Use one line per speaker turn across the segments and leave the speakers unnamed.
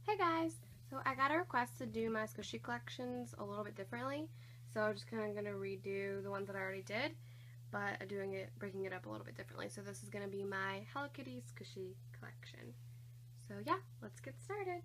Hey guys! So I got a request to do my squishy collections a little bit differently. So I'm just kind of going to redo the ones that I already did, but breaking it up a little bit differently. So this is going to be my Hello Kitty squishy collection. So yeah, let's get started.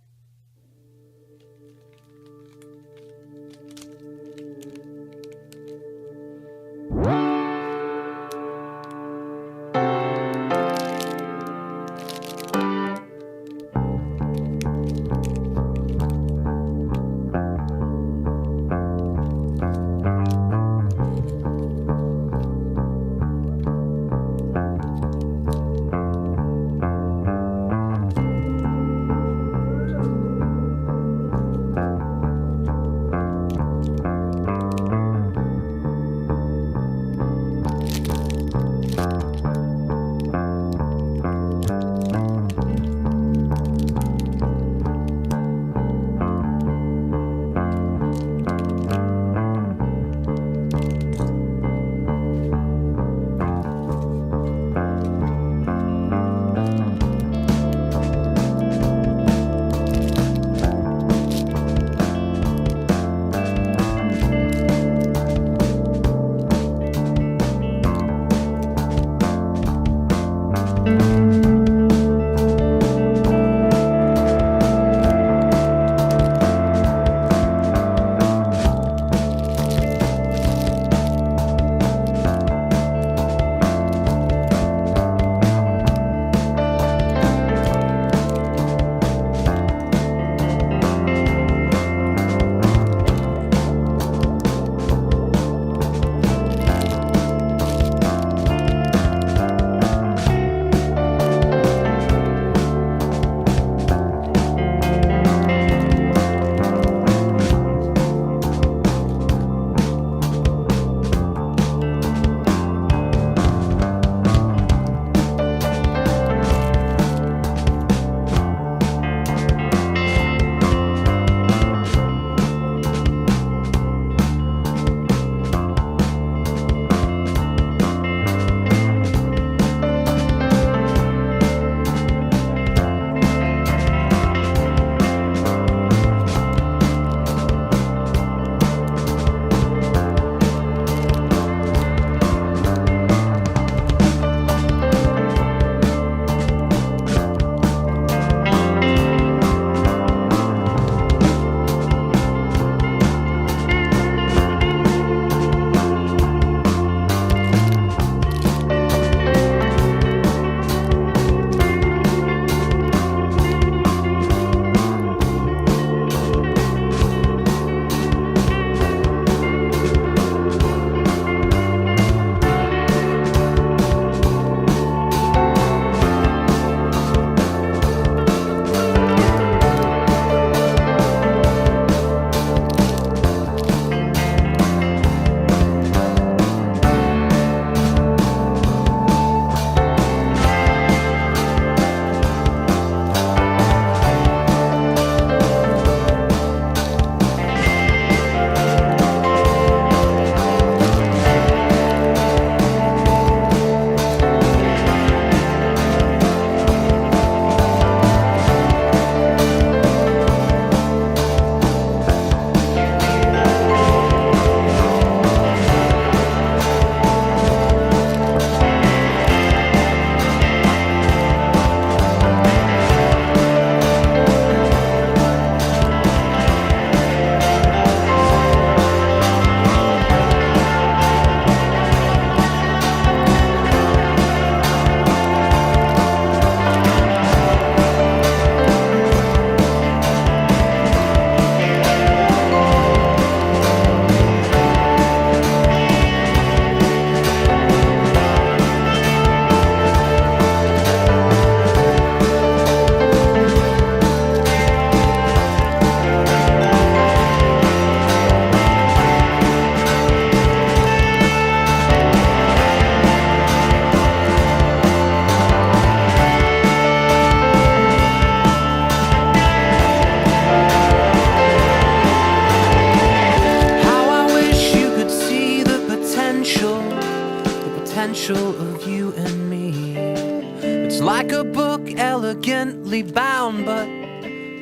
potential of you and me. It's like a book elegantly bound, but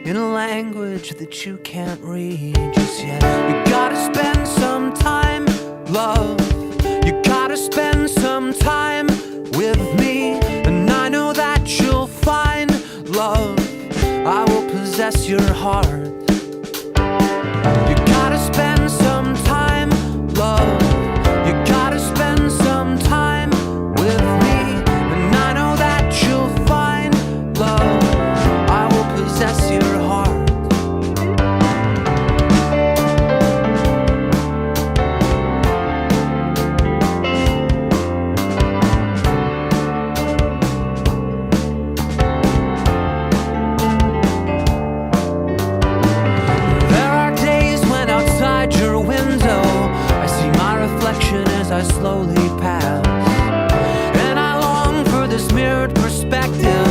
in a language that you can't read just yet. You gotta spend some time, love. You gotta spend some time with me, and I know that you'll find love. I will possess your heart. You gotta spend some time, love. You gotta spend some time with me, and I know that you'll find love. I will possess your heart. I slowly pass, and I long for this mirrored perspective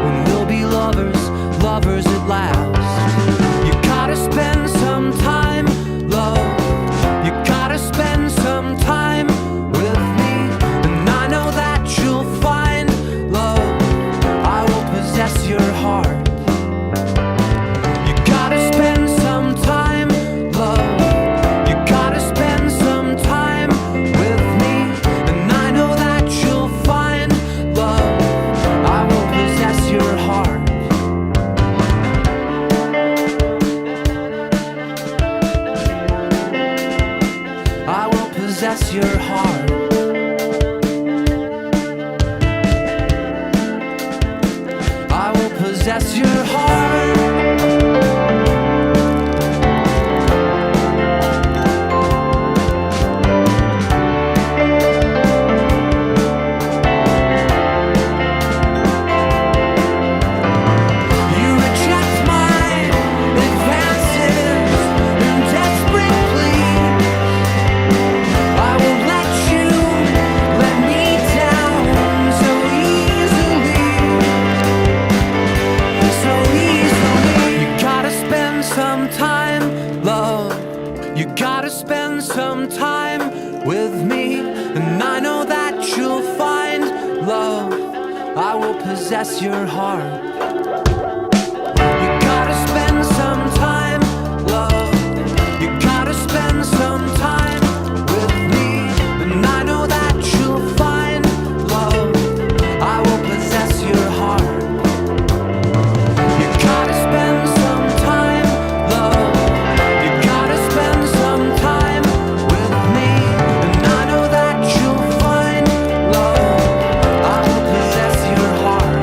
when we'll be lovers, lovers at last. You gotta spend some time, love. You gotta spend some time with me, and I know that you'll find love. I will possess your heart. You gotta spend some time, love. You gotta spend some time with me, and I know that you'll find love. I will possess your heart. I will possess your heart. I will possess your heart. You gotta spend some time with me, and I know that you'll find love. I will possess your heart. You gotta spend some time, love. You gotta spend some time with me, and I know that you'll find love. I will possess your heart. You gotta spend some time, love. You gotta spend some time with me, and I know that you'll find love. I will possess your heart.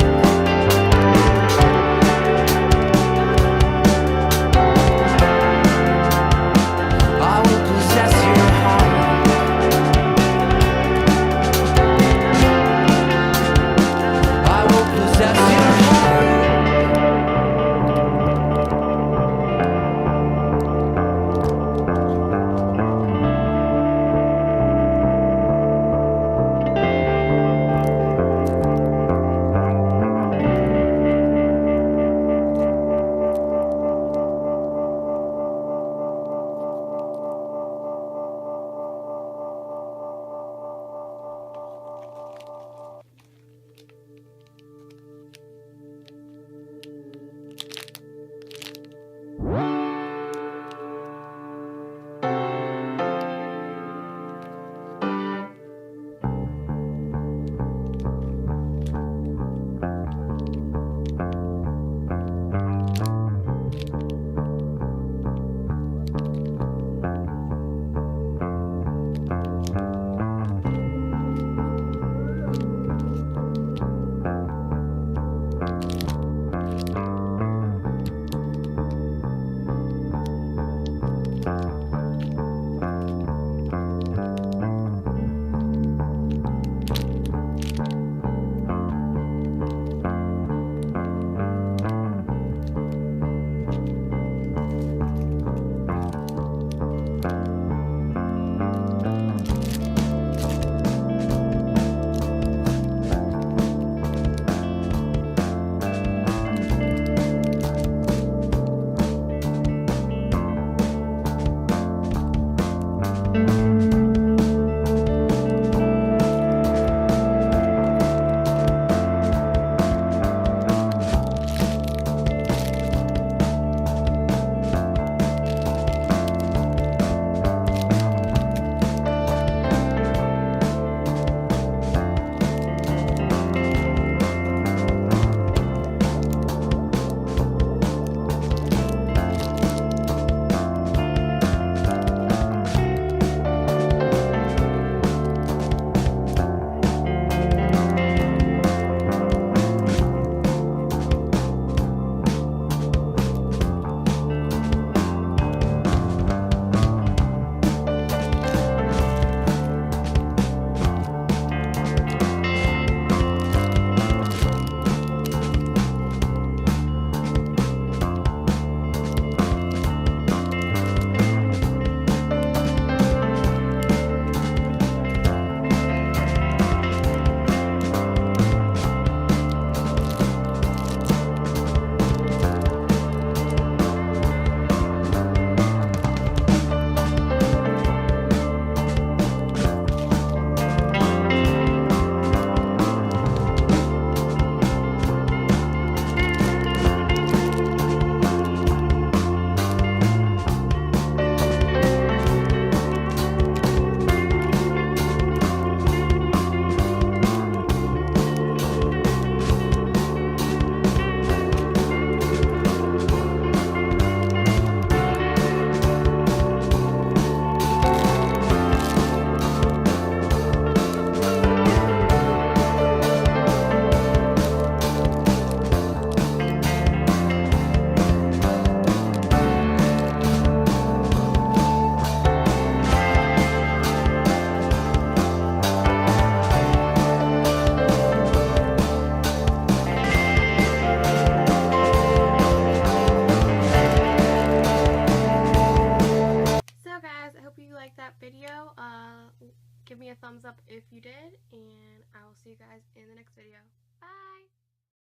video. Give me a thumbs up if you did, and I will see you guys in the next video. Bye!